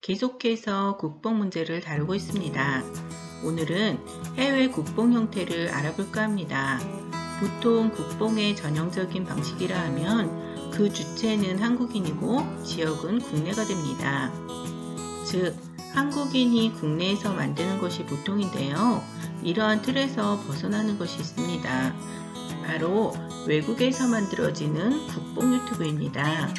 계속해서 국뽕 문제를 다루고 있습니다. 오늘은 해외 국뽕 형태를 알아볼까 합니다. 보통 국뽕의 전형적인 방식이라 하면 그 주체는 한국인이고 지역은 국내가 됩니다. 즉, 한국인이 국내에서 만드는 것이 보통인데요. 이러한 틀에서 벗어나는 것이 있습니다. 바로 외국에서 만들어지는 국뽕 유튜브입니다.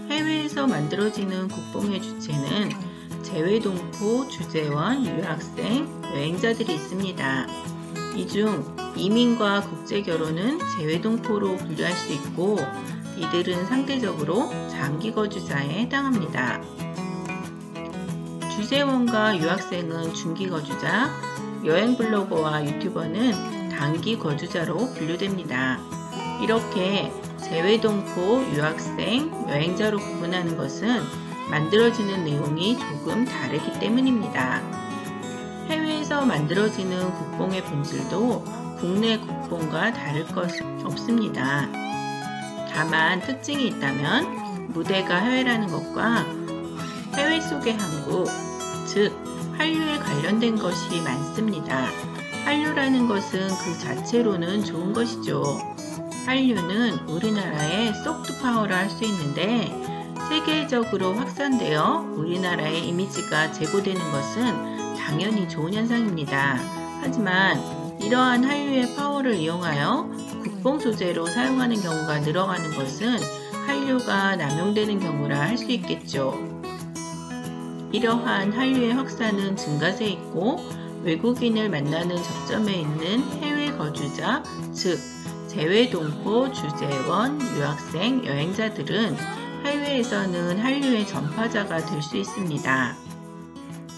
해외에서 만들어지는 국뽕의 주체는 재외동포, 주재원, 유학생, 여행자들이 있습니다. 이 중 이민과 국제결혼은 재외동포로 분류할 수 있고 이들은 상대적으로 장기 거주자에 해당합니다. 주재원과 유학생은 중기 거주자, 여행 블로거와 유튜버는 단기 거주자로 분류됩니다. 이렇게 재외동포, 유학생, 여행자로 구분하는 것은 만들어지는 내용이 조금 다르기 때문입니다. 해외에서 만들어지는 국뽕의 본질도 국내 국뽕과 다를 것 없습니다. 다만 특징이 있다면 무대가 해외라는 것과 해외 속의 한국, 즉 한류에 관련된 것이 많습니다. 한류라는 것은 그 자체로는 좋은 것이죠. 한류는 우리나라의 소프트 파워라 할 수 있는데 세계적으로 확산되어 우리나라의 이미지가 제고되는 것은 당연히 좋은 현상입니다. 하지만 이러한 한류의 파워를 이용하여 국뽕 소재로 사용하는 경우가 늘어가는 것은 한류가 남용되는 경우라 할 수 있겠죠. 이러한 한류의 확산은 증가세에 있고 외국인을 만나는 접점에 있는 해외 거주자, 즉 재외동포, 주재원, 유학생, 여행자들은 해외에서는 한류의 전파자가 될 수 있습니다.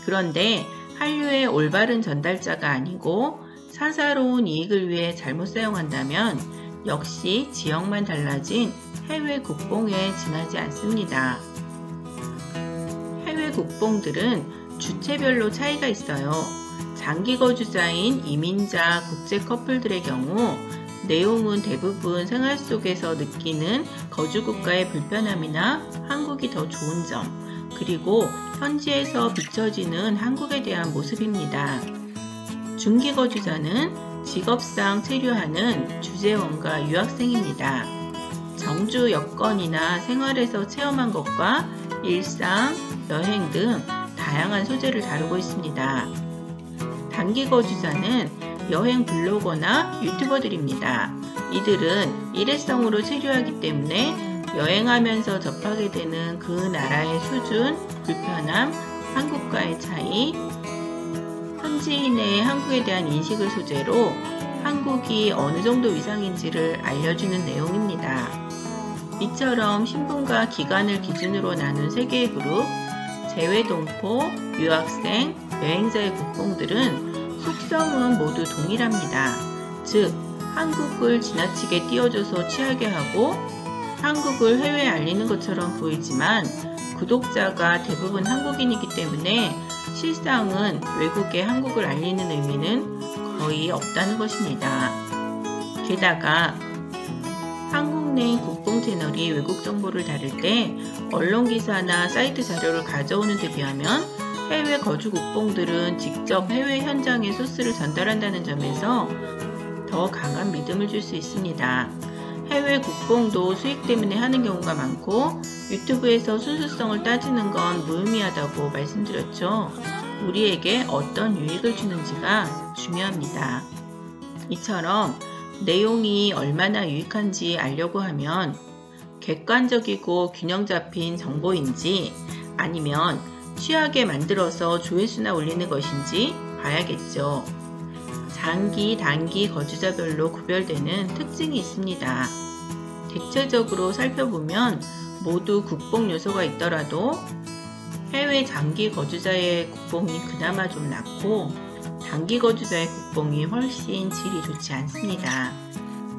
그런데 한류의 올바른 전달자가 아니고 사사로운 이익을 위해 잘못 사용한다면 역시 지역만 달라진 해외 국뽕에 지나지 않습니다. 해외 국뽕들은 주체별로 차이가 있어요. 장기 거주자인 이민자, 국제 커플들의 경우 내용은 대부분 생활 속에서 느끼는 거주국가의 불편함이나 한국이 더 좋은 점, 그리고 현지에서 비춰지는 한국에 대한 모습입니다. 중기 거주자는 직업상 체류하는 주재원과 유학생입니다. 정주 여건이나 생활에서 체험한 것과 일상, 여행 등 다양한 소재를 다루고 있습니다. 단기 거주자는 여행 블로거나 유튜버들입니다. 이들은 일회성으로 체류하기 때문에 여행하면서 접하게 되는 그 나라의 수준, 불편함, 한국과의 차이, 현지인의 한국에 대한 인식을 소재로 한국이 어느 정도 위상인지를 알려주는 내용입니다. 이처럼 신분과 기간을 기준으로 나눈 세 개의 그룹, 재외동포, 유학생, 여행자의 국뽕들은 속성은 모두 동일합니다. 즉, 한국을 지나치게 띄워줘서 취하게 하고 한국을 해외에 알리는 것처럼 보이지만 구독자가 대부분 한국인이기 때문에 실상은 외국에 한국을 알리는 의미는 거의 없다는 것입니다. 게다가 한국 내 국뽕 채널이 외국 정보를 다룰 때 언론 기사나 사이트 자료를 가져오는 데 비하면 해외 거주 국뽕들은 직접 해외 현장의 소스를 전달한다는 점에서 더 강한 믿음을 줄 수 있습니다. 해외 국뽕도 수익 때문에 하는 경우가 많고 유튜브에서 순수성을 따지는 건 무의미하다고 말씀드렸죠. 우리에게 어떤 유익을 주는지가 중요합니다. 이처럼 내용이 얼마나 유익한지 알려고 하면 객관적이고 균형 잡힌 정보인지 아니면 취하게 만들어서 조회수나 올리는 것인지 봐야겠죠. 장기, 단기 거주자별로 구별되는 특징이 있습니다. 대체적으로 살펴보면 모두 국뽕 요소가 있더라도 해외 장기 거주자의 국뽕이 그나마 좀 낫고 단기 거주자의 국뽕이 훨씬 질이 좋지 않습니다.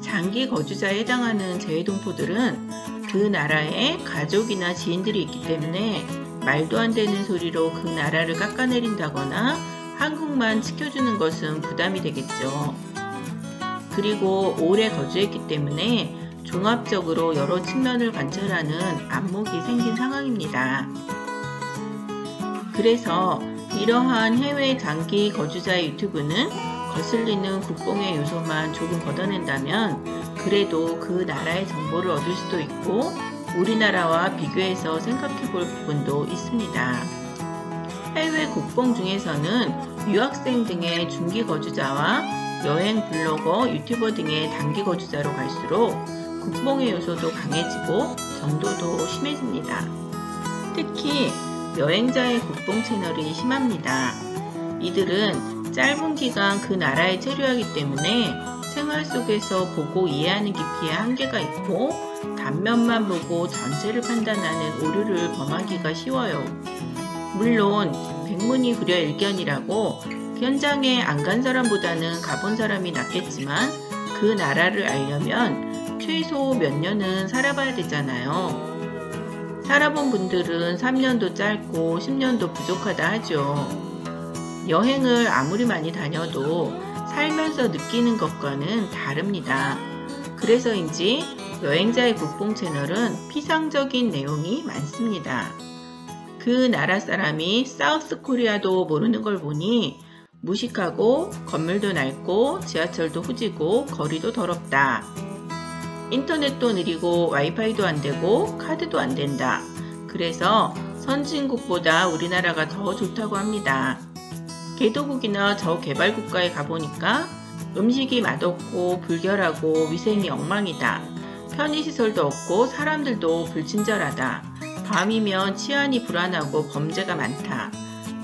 장기 거주자에 해당하는 재외동포들은 그 나라에 가족이나 지인들이 있기 때문에 말도 안 되는 소리로 그 나라를 깎아내린다거나 한국만 지켜주는 것은 부담이 되겠죠. 그리고 오래 거주했기 때문에 종합적으로 여러 측면을 관찰하는 안목이 생긴 상황입니다. 그래서 이러한 해외 장기 거주자의 유튜브는 거슬리는 국뽕의 요소만 조금 걷어낸다면 그래도 그 나라의 정보를 얻을 수도 있고 우리나라와 비교해서 생각해 볼 부분도 있습니다. 해외 국뽕 중에서는 유학생 등의 중기 거주자와 여행 블로거, 유튜버 등의 단기 거주자로 갈수록 국뽕의 요소도 강해지고 정도도 심해집니다. 특히 여행자의 국뽕 채널이 심합니다. 이들은 짧은 기간 그 나라에 체류하기 때문에 생활 속에서 보고 이해하는 깊이에 한계가 있고 단면만 보고 전체를 판단하는 오류를 범하기가 쉬워요. 물론 백문이불여일견이라고 현장에 안 간 사람보다는 가본 사람이 낫겠지만 그 나라를 알려면 최소 몇 년은 살아봐야 되잖아요. 살아본 분들은 3년도 짧고 10년도 부족하다 하죠. 여행을 아무리 많이 다녀도 살면서 느끼는 것과는 다릅니다. 그래서인지 여행자의 국뽕 채널은 피상적인 내용이 많습니다. 그 나라 사람이 사우스 코리아도 모르는 걸 보니 무식하고 건물도 낡고 지하철도 후지고 거리도 더럽다. 인터넷도 느리고 와이파이도 안되고 카드도 안된다. 그래서 선진국보다 우리나라가 더 좋다고 합니다. 개도국이나 저개발국가에 가보니까 음식이 맛없고 불결하고 위생이 엉망이다. 편의시설도 없고 사람들도 불친절하다. 밤이면 치안이 불안하고 범죄가 많다.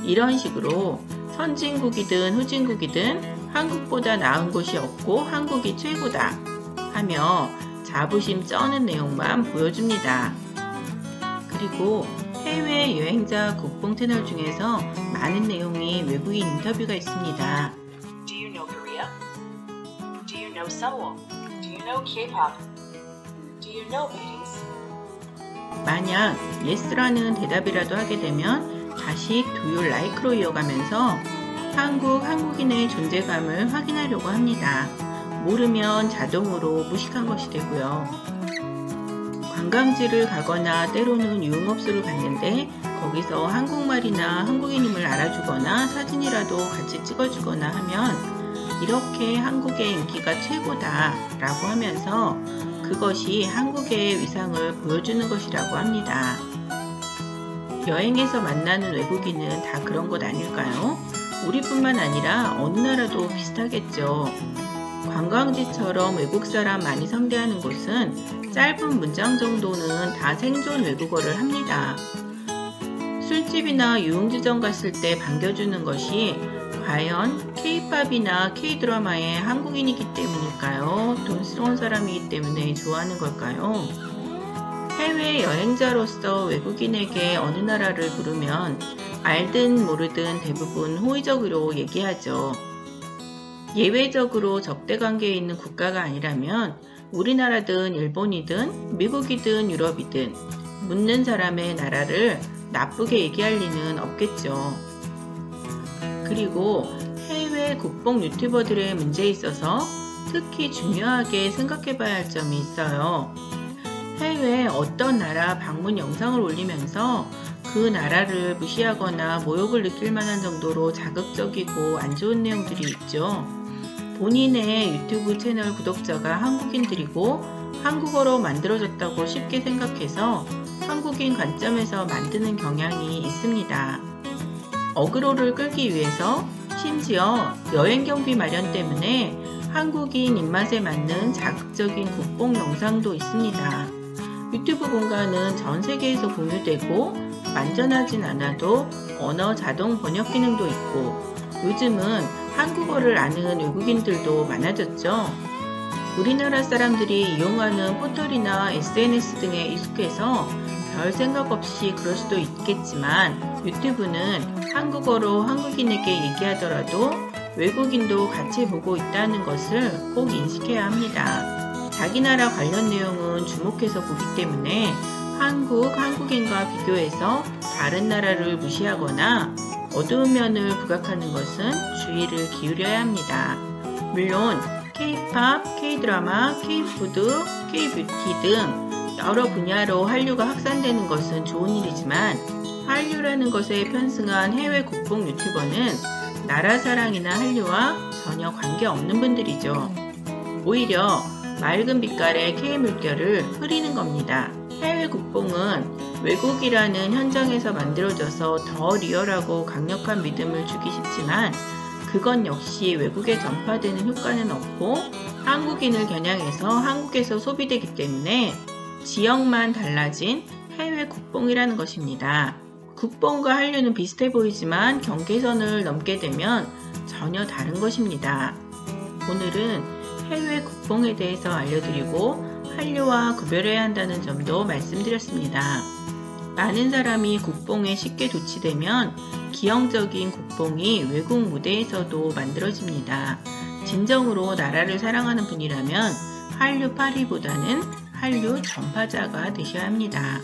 이런 식으로 선진국이든 후진국이든 한국보다 나은 곳이 없고 한국이 최고다 하며 자부심 쩌는 내용만 보여줍니다. 그리고 해외 여행자 국뽕 채널 중에서 많은 내용이 외국인 인터뷰가 있습니다. Do you know Korea? Do you know Seoul? Do you know K-pop? Do you know meetings? 만약 yes라는 대답이라도 하게 되면 다시 do you like로 이어가면서 한국인의 존재감을 확인하려고 합니다. 모르면 자동으로 무식한 것이 되고요. 관광지를 가거나 때로는 유흥업소를 갔는데 거기서 한국말이나 한국인임을 알아주거나 사진이라도 같이 찍어주거나 하면 이렇게 한국의 인기가 최고다 라고 하면서 그것이 한국의 위상을 보여주는 것이라고 합니다. 여행에서 만나는 외국인은 다 그런 것 아닐까요? 우리뿐만 아니라 어느 나라도 비슷하겠죠. 관광지처럼 외국 사람 많이 상대하는 곳은 짧은 문장 정도는 다 생존 외국어를 합니다. 술집이나 유흥지점 갔을 때 반겨주는 것이 과연 K-팝이나 K-드라마의 한국인이기 때문일까요? 돈스러운 사람이기 때문에 좋아하는 걸까요? 해외 여행자로서 외국인에게 어느 나라를 부르면 알든 모르든 대부분 호의적으로 얘기하죠. 예외적으로 적대관계에 있는 국가가 아니라면 우리나라든 일본이든 미국이든 유럽이든 묻는 사람의 나라를 나쁘게 얘기할 리는 없겠죠. 그리고 해외 국뽕 유튜버들의 문제에 있어서 특히 중요하게 생각해봐야 할 점이 있어요. 해외 어떤 나라 방문 영상을 올리면서 그 나라를 무시하거나 모욕을 느낄 만한 정도로 자극적이고 안 좋은 내용들이 있죠. 본인의 유튜브 채널 구독자가 한국인들이고 한국어로 만들어졌다고 쉽게 생각해서 한국인 관점에서 만드는 경향이 있습니다. 어그로를 끌기 위해서 심지어 여행 경비 마련 때문에 한국인 입맛에 맞는 자극적인 국뽕 영상도 있습니다. 유튜브 공간은 전 세계에서 공유되고 완전하진 않아도 언어 자동 번역 기능도 있고 요즘은 한국어를 아는 외국인들도 많아졌죠. 우리나라 사람들이 이용하는 포털이나 SNS 등에 익숙해서 별 생각 없이 그럴 수도 있겠지만 유튜브는 한국어로 한국인에게 얘기하더라도 외국인도 같이 보고 있다는 것을 꼭 인식해야 합니다. 자기 나라 관련 내용은 주목해서 보기 때문에 한국인과 비교해서 다른 나라를 무시하거나 어두운 면을 부각하는 것은 주의를 기울여야 합니다. 물론 K-팝, K-드라마, K-푸드, K-뷰티 등 여러 분야로 한류가 확산되는 것은 좋은 일이지만 한류라는 것에 편승한 해외 국뽕 유튜버는 나라 사랑이나 한류와 전혀 관계없는 분들이죠. 오히려 맑은 빛깔의 K 물결을 흐리는 겁니다. 해외 국뽕은 외국이라는 현장에서 만들어져서 더 리얼하고 강력한 믿음을 주기 쉽지만 그건 역시 외국에 전파되는 효과는 없고 한국인을 겨냥해서 한국에서 소비되기 때문에 지역만 달라진 해외 국뽕이라는 것입니다. 국뽕과 한류는 비슷해 보이지만 경계선을 넘게 되면 전혀 다른 것입니다. 오늘은 해외 국뽕에 대해서 알려드리고 한류와 구별해야 한다는 점도 말씀드렸습니다. 많은 사람이 국뽕에 쉽게 도취되면 기형적인 국뽕이 외국 무대에서도 만들어집니다. 진정으로 나라를 사랑하는 분이라면 한류 파리보다는 한류 전파자가 되셔야 합니다.